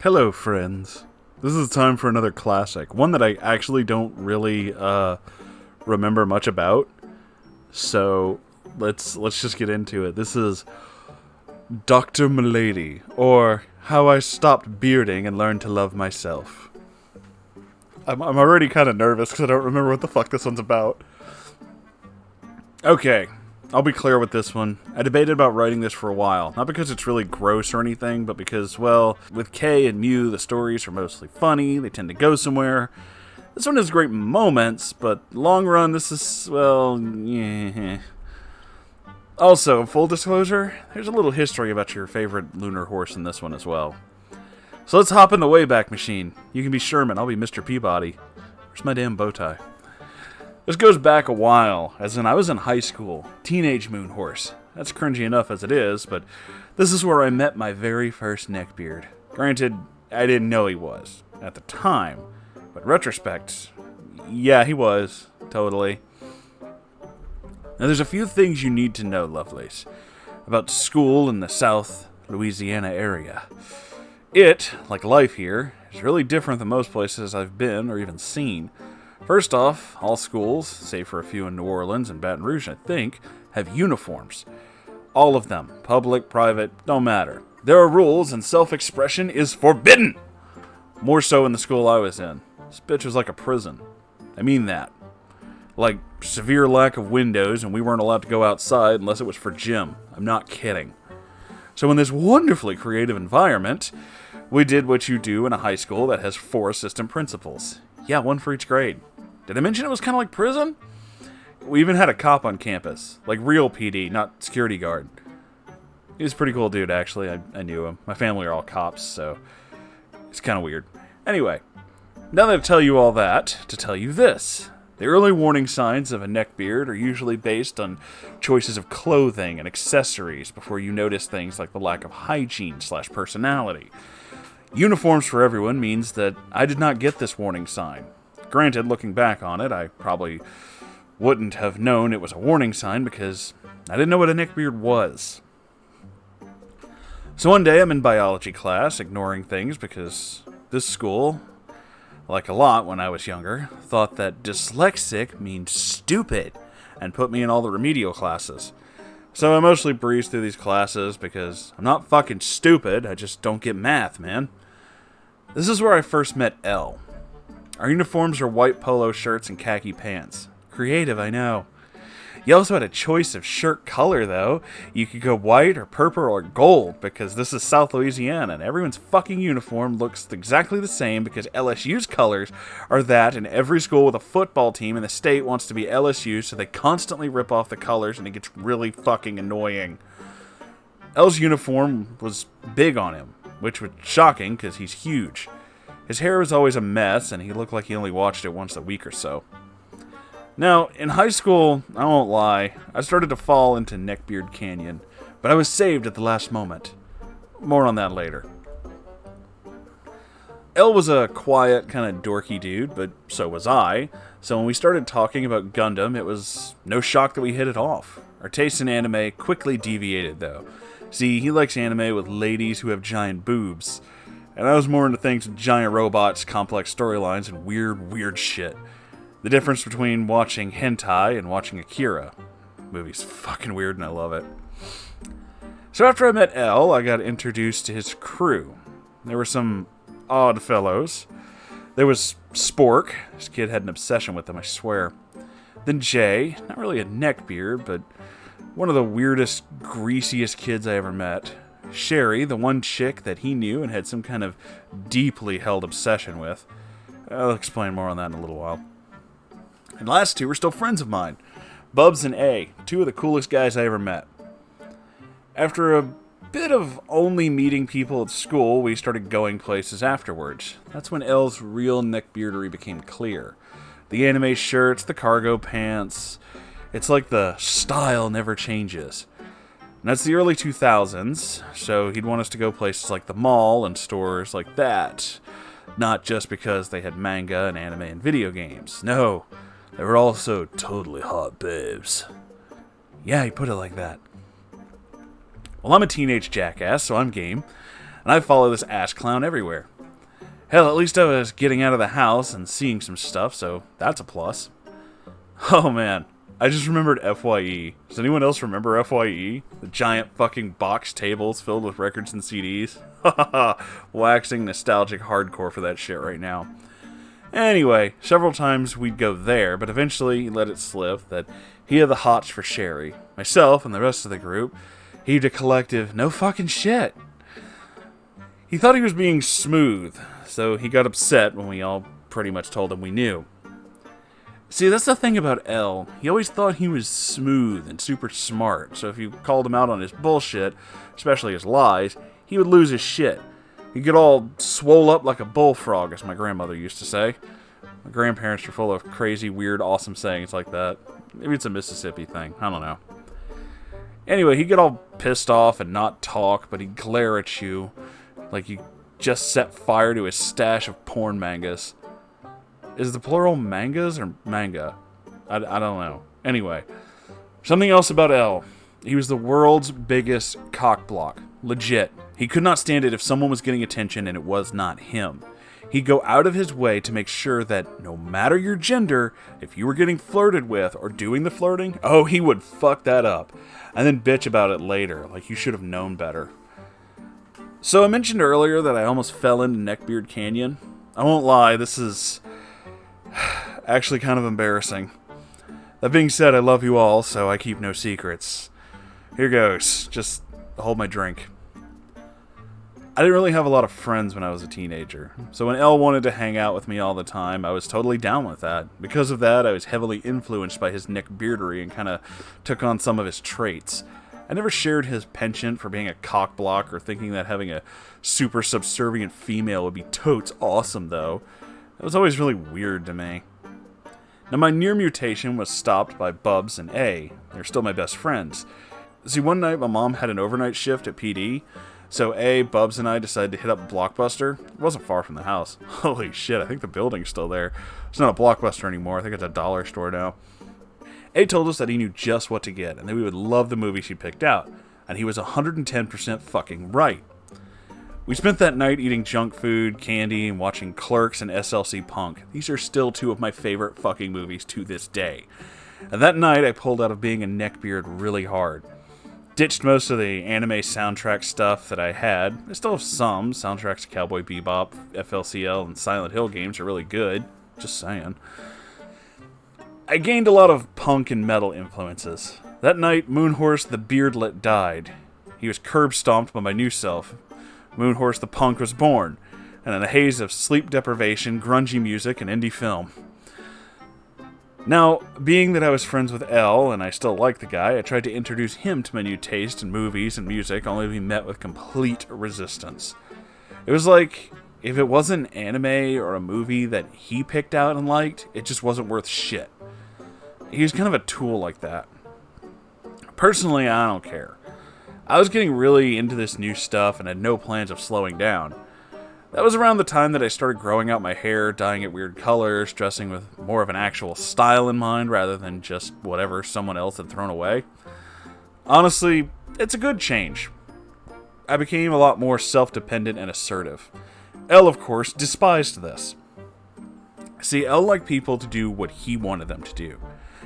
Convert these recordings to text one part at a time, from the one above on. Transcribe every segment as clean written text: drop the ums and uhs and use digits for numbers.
Hello, friends. This is time for another classic. One that I actually don't really remember much about. So let's just get into it. This is Dr. Milady, or How I Stopped Bearding and Learned to Love Myself. I'm already kind of nervous because I don't remember what the fuck this one's about. Okay, I'll be clear with this one. I debated about writing this for a while. Not because it's really gross or anything, but because, well, with K and Mew, the stories are mostly funny. They tend to go somewhere. This one has great moments, but long run, this is, well, yeah. Also, full disclosure, there's a little history about your favorite lunar horse in this one as well. So let's hop in the Wayback Machine. You can be Sherman, I'll be Mr. Peabody. Where's my damn bow tie? This goes back a while, as in I was in high school, teenage Moonhorse. That's cringy enough as it is, but this is where I met my very first neckbeard. Granted, I didn't know he was at the time, but in retrospect, yeah, he was, totally. Now there's a few things you need to know, lovelies, about school in the South Louisiana area. It, like life here, is really different than most places I've been or even seen. First off, all schools, save for a few in New Orleans and Baton Rouge, I think, have uniforms. All of them, public, private, don't matter. There are rules and self-expression is forbidden! More so in the school I was in. This bitch was like a prison. I mean that. Like, severe lack of windows and we weren't allowed to go outside unless it was for gym. I'm not kidding. So in this wonderfully creative environment, we did what you do in a high school that has 4 assistant principals. Yeah, 1 for each grade. Did I mention it was kind of like prison? We even had a cop on campus. Like real PD, not security guard. He was a pretty cool dude, actually. I knew him. My family are all cops, so it's kind of weird. Anyway, now that I tell you all that, to tell you this. The early warning signs of a neckbeard are usually based on choices of clothing and accessories before you notice things like the lack of hygiene/personality. Uniforms for everyone means that I did not get this warning sign. Granted, looking back on it, I probably wouldn't have known it was a warning sign because I didn't know what a neckbeard was. So one day I'm in biology class, ignoring things because this school, like a lot when I was younger, thought that dyslexic means stupid and put me in all the remedial classes. So I mostly breeze through these classes because I'm not fucking stupid, I just don't get math, man. This is where I first met Elle. Our uniforms are white polo shirts and khaki pants. Creative, I know. You also had a choice of shirt color, though. You could go white or purple or gold because this is South Louisiana and everyone's fucking uniform looks exactly the same because LSU's colors are that and every school with a football team in the state wants to be LSU, so they constantly rip off the colors and it gets really fucking annoying. Elle's uniform was big on him, which was shocking because he's huge. His hair was always a mess and he looked like he only watched it once a week or so. Now, in high school, I won't lie, I started to fall into Neckbeard Canyon, but I was saved at the last moment. More on that later. Elle was a quiet, kind of dorky dude, but so was I, so when we started talking about Gundam, it was no shock that we hit it off. Our taste in anime quickly deviated, though. See, he likes anime with ladies who have giant boobs, and I was more into things with giant robots, complex storylines, and weird shit. The difference between watching hentai and watching Akira. The movie's fucking weird and I love it. So after I met Elle, I got introduced to his crew. There were some odd fellows. There was Spork. This kid had an obsession with him, I swear. Then Jay, not really a neckbeard, but one of the weirdest, greasiest kids I ever met. Sherry, the one chick that he knew and had some kind of deeply held obsession with. I'll explain more on that in a little while. And last 2 were still friends of mine. Bubs and A, 2 of the coolest guys I ever met. After a bit of only meeting people at school, we started going places afterwards. That's when Elle's real neckbeardery became clear. The anime shirts, the cargo pants. It's like the style never changes. And that's the early 2000s, so he'd want us to go places like the mall and stores like that. Not just because they had manga and anime and video games. No. They were also totally hot babes. Yeah, he put it like that. Well, I'm a teenage jackass, so I'm game. and I follow this ass clown everywhere. Hell, at least I was getting out of the house and seeing some stuff, so that's a plus. Oh man, I just remembered FYE. Does anyone else remember FYE? The giant fucking box tables filled with records and CDs? Haha, waxing nostalgic hardcore for that shit right now. Anyway, several times we'd go there, but eventually he let it slip that he had the hots for Sherry. Myself and the rest of the group heaved a collective, no fucking shit. He thought he was being smooth, so he got upset when we all pretty much told him we knew. See, that's the thing about L. He always thought he was smooth and super smart, so if you called him out on his bullshit, especially his lies, he would lose his shit. He'd get all swole up like a bullfrog, as my grandmother used to say. My grandparents are full of crazy, weird, awesome sayings like that. Maybe it's a Mississippi thing. I don't know. Anyway, he'd get all pissed off and not talk, but he'd glare at you like you just set fire to his stash of porn mangas. Is the plural mangas or manga? I don't know. Anyway, something else about L. He was the world's biggest cockblock. Legit. He could not stand it if someone was getting attention and it was not him. He'd go out of his way to make sure that no matter your gender, if you were getting flirted with or doing the flirting, oh, he would fuck that up. And then bitch about it later, like you should have known better. So I mentioned earlier that I almost fell into Neckbeard Canyon. I won't lie, this is actually kind of embarrassing. That being said, I love you all, so I keep no secrets. Here goes. Just hold my drink. I didn't really have a lot of friends when I was a teenager, so when Elle wanted to hang out with me all the time, I was totally down with that. Because of that, I was heavily influenced by his neckbeardery and kind of took on some of his traits. I never shared his penchant for being a cockblock or thinking that having a super subservient female would be totes awesome, though. It was always really weird to me. Now, my near mutation was stopped by Bubs and A. They're still my best friends. See, one night my mom had an overnight shift at PD, so A, Bubs, and I decided to hit up Blockbuster. It wasn't far from the house. Holy shit, I think the building's still there. It's not a Blockbuster anymore. I think it's a dollar store now. A told us that he knew just what to get, and that we would love the movie she picked out. And he was 110% fucking right. We spent that night eating junk food, candy, and watching Clerks and SLC Punk. These are still two of my favorite fucking movies to this day. And that night, I pulled out of being a neckbeard really hard. Ditched most of the anime soundtrack stuff that I had. I still have some. Soundtracks to Cowboy Bebop, FLCL, and Silent Hill games are really good. Just saying. I gained a lot of punk and metal influences. That night, Moonhorse the Beardlet died. He was curb-stomped by my new self. Moonhorse the Punk was born, and in a haze of sleep deprivation, grungy music, and indie film. Now, being that I was friends with L, and I still like the guy, I tried to introduce him to my new taste in movies and music, only to be met with complete resistance. It was like, if it wasn't an anime or a movie that he picked out and liked, it just wasn't worth shit. He was kind of a tool like that. Personally, I don't care. I was getting really into this new stuff and had no plans of slowing down. That was around the time that I started growing out my hair, dyeing it weird colors, dressing with more of an actual style in mind rather than just whatever someone else had thrown away. Honestly, it's a good change. I became a lot more self-dependent and assertive. Elle, of course, despised this. See, Elle liked people to do what he wanted them to do.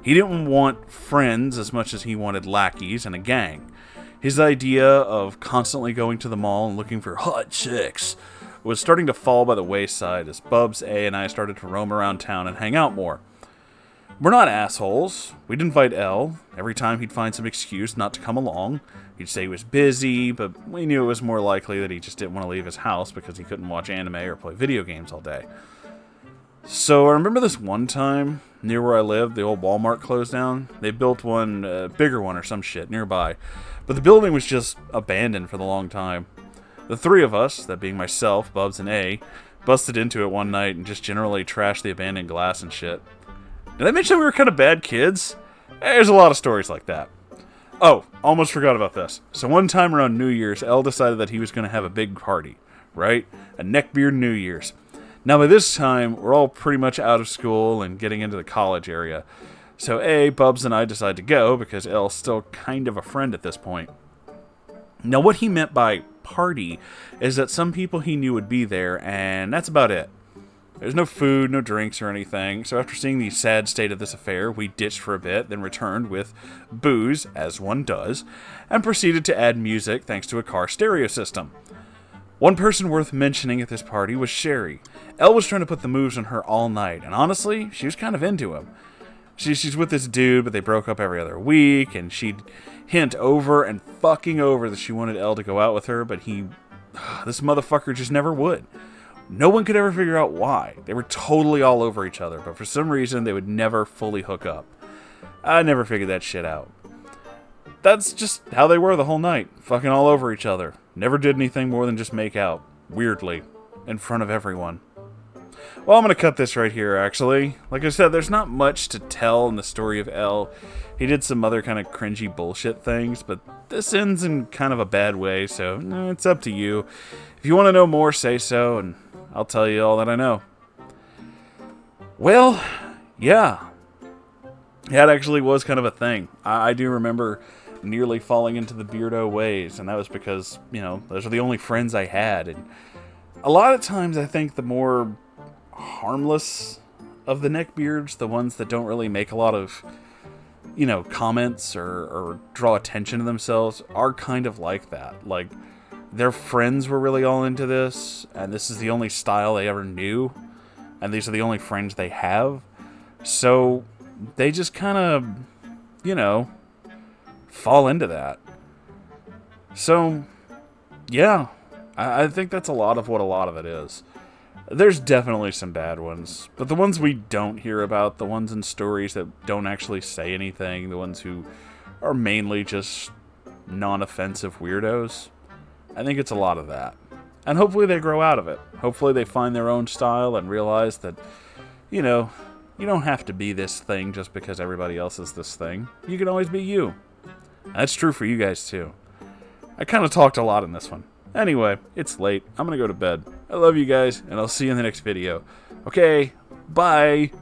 He didn't want friends as much as he wanted lackeys and a gang. His idea of constantly going to the mall and looking for hot chicks was starting to fall by the wayside as Bubs, A, and I started to roam around town and hang out more. We're not assholes. We'd invite Elle. Every time he'd find some excuse not to come along. He'd say he was busy, but we knew it was more likely that he just didn't want to leave his house because he couldn't watch anime or play video games all day. So I remember this one time, near where I lived, the old Walmart closed down. They built one, a bigger one or some shit, nearby. But the building was just abandoned for the long time. The three of us, that being myself, Bubs, and A, busted into it one night and just generally trashed the abandoned glass and shit. Did I mention we were kind of bad kids? There's a lot of stories like that. Oh, almost forgot about this. So one time around New Year's, Elle decided that he was going to have a big party, right? A neckbeard New Year's. Now by this time, we're all pretty much out of school and getting into the college area. So A, Bubs, and I decided to go because Elle's still kind of a friend at this point. Now what he meant by party is that some people he knew would be there, and that's about it. There's no food, no drinks or anything, so after seeing the sad state of this affair, we ditched for a bit, then returned with booze, as one does, and proceeded to add music thanks to a car stereo system. One person worth mentioning at this party was Sherry. Elle was trying to put the moves on her all night, and honestly, she was kind of into him. She's with this dude, but they broke up every other week, and she'd hint over and fucking over that she wanted Elle to go out with her, but this motherfucker just never would. No one could ever figure out why. They were totally all over each other, but for some reason, they would never fully hook up. I never figured that shit out. That's just how they were the whole night, fucking all over each other. Never did anything more than just make out, weirdly, in front of everyone. Well, I'm going to cut this right here, actually. Like I said, there's not much to tell in the story of Elle. He did some other kind of cringy bullshit things, but this ends in kind of a bad way, so it's up to you. If you want to know more, say so, and I'll tell you all that I know. Well, yeah. That actually was kind of a thing. I do remember nearly falling into the beardo ways, and that was because, those are the only friends I had. And a lot of times I think the more harmless of the neckbeards, the ones that don't really make a lot of, comments or draw attention to themselves, are kind of like that. Like, their friends were really all into this, and this is the only style they ever knew, and these are the only friends they have. So they just kind of, fall into that. So, yeah, I think that's a lot of what a lot of it is. There's definitely some bad ones, but the ones we don't hear about, the ones in stories that don't actually say anything, the ones who are mainly just non-offensive weirdos, I think it's a lot of that. And hopefully they grow out of it. Hopefully they find their own style and realize that, you don't have to be this thing just because everybody else is this thing. You can always be you. And that's true for you guys too. I kind of talked a lot in this one. Anyway, it's late. I'm going to go to bed. I love you guys, and I'll see you in the next video. Okay, bye!